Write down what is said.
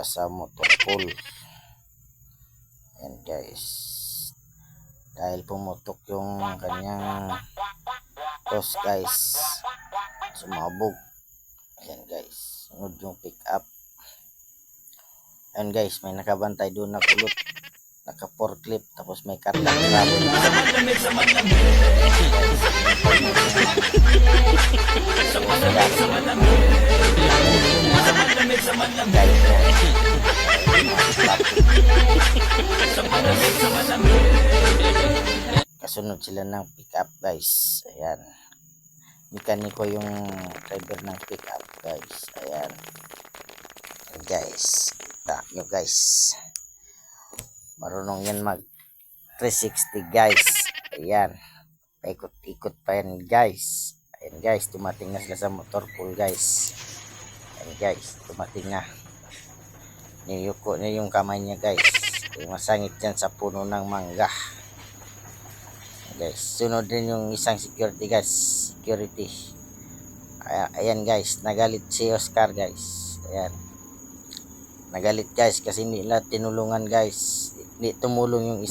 papunta sa motor pool. Ayan guys, dahil pumutok yung kanyang hose guys, sumabog. Ayan guys, sunod yung pick up. Ayan guys, may nakabantay doon na kulot, naka forklift, tapos may karga grab. Kasunod sila ng pick up guys. Ayan, mekaniko yung driver ng pick up guys. Ayan. Ayan guys, kita nyo guys, marunong yan mag 360 guys. Ayan, paikot-ikot pa yan guys. Ayan guys, tumating na sila sa motor pool guys. Ayan guys, tumating na. Niyuko niya yung kamay niya guys, yung masangit dyan sa puno ng mangga. Ayan guys, sunod din yung isang security guys. Security. Ayan guys, nagalit si Oscar guys. Ayan, nagalit guys kasi hindi nila tinulungan guys, hindi tumulong yung isa.